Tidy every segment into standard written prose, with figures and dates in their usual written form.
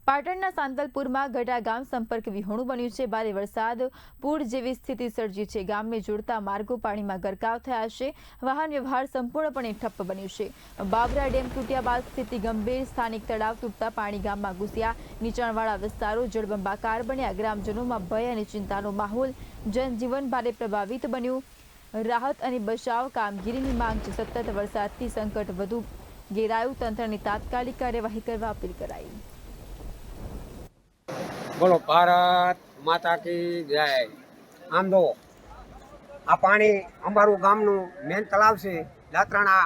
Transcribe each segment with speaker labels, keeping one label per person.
Speaker 1: પાટણના સાંતલપુરમાં ગઢા ગામ સંપર્ક વિહોણું બન્યું છે। ભારે વરસાદ પૂર જેવી સ્થિતિ સર્જી છે। ગામને જોડતા માર્ગો પાણીમાં ગરકાવ થયા છે। વાહન વ્યવહાર સંપૂર્ણપણે ઠપ્પ બન્યું છે। બાબરા ડેમ તૂટ્યા બાદ સ્થિતિ ગંભીર। સ્થાનિક તળાવ તૂટતા પાણી ગામમાં ઘૂસ્યા। નીચાણવાળા વિસ્તારો જળબંબાકાર બન્યા। ગ્રામજનોમાં ભય અને ચિંતાનો માહોલ। જનજીવન ભારે પ્રભાવિત બન્યું। રાહત અને બચાવ કામગીરીની માંગ છે। સતત વરસાદથી સંકટ વધુ ઘેરાયું। તંત્રની તાત્કાલિક કાર્યવાહી કરવા અપીલ કરાઈ।
Speaker 2: બોલો ભારત માતા કી જય। આમ તો આ પાણી અમારું ગામનું મેન તળાવ છે, દાત્રાણા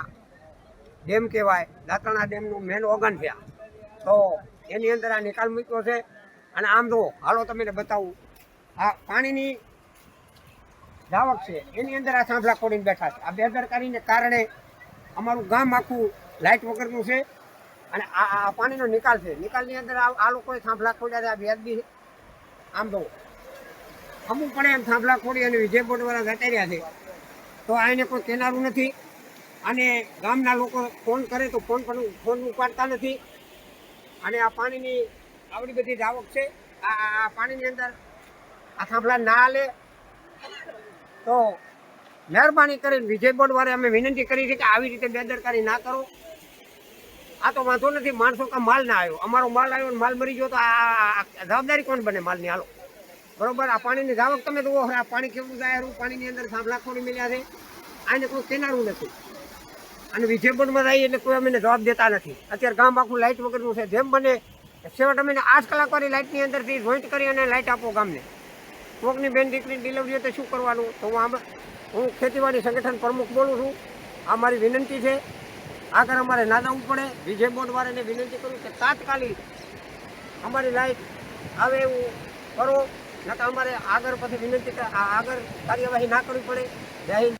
Speaker 2: ડેમ કહેવાય। દાત્રાણા ડેમનું મેન ઓગન છે, તો એની અંદર આ નિકાલ મૂક્યો છે। અને આમ તો હાલો તમને બતાવું, આ પાણીની જાવક છે એની અંદર આ સાંભળા ખોડીને બેઠા છે। આ બેદરકારીને કારણે અમારું ગામ આખું લાઇટ વગરનું છે। અને આ પાણીનો નિકાલ છે, નિકાલની અંદર આ લોકોએ થાંભલા ખોડ્યા છે। આ વ્યાજબી આમ તો અમુક પણ એમ થાંભલા ખોડી અને વિજય બોર્ડ વાળા જતા રહ્યા છે, તો આ એને કોઈ કહેનારું નથી। અને ગામના લોકો ફોન કરે તો ફોન ઉપાડતા નથી। અને આ પાણીની આવડી બધી જાવક છે। આ પાણીની અંદર આ થાંભલા ના હાલે તો મહેરબાની કરીને વિજય બોર્ડ વાળે અમે વિનંતી કરી છે કે આવી રીતે બેદરકારી ના કરો। આ તો વાંધો નથી, માણસો કા માલ ના આવ્યો, અમારો માલ આવ્યો, માલ મરી ગયો તો આ જવાબદારી કોણ બને માલની? હાલો બરોબર, આ પાણીની જાવક તમે જુઓ, આ પાણી કેવું જાય, પાણીની અંદર થાંભલા ખોડી મળ્યા છે, આને કોઈ કેનારું નથી। અને વિજય બોર્ડમાં જઈએ એટલે કોઈ અમને જવાબ દેતા નથી। અત્યારે ગામ આખું લાઇટ વગરનું છે। જેમ બને છેવટ અમે 8 કલાક વાળી લાઇટની અંદરથી જોઈન્ટ કરી અને લાઇટ આપો ગામને। કોકની બેન દીકરીની ડિલિવરી હોય તો શું કરવાનું? તો હું ખેતીવાડી સંગઠન પ્રમુખ બોલું છું। આ મારી વિનંતી છે, આગળ અમારે ના જવું પડે। વિજય બોર્ડ વાળાને વિનંતી કરું કે તાત્કાલિક અમારી લાઇટ આવે એવું કરો, નકર અમારે આગળ પછી વિનંતી આગળ કાર્યવાહી ના કરવી પડે। જય હિન્દ।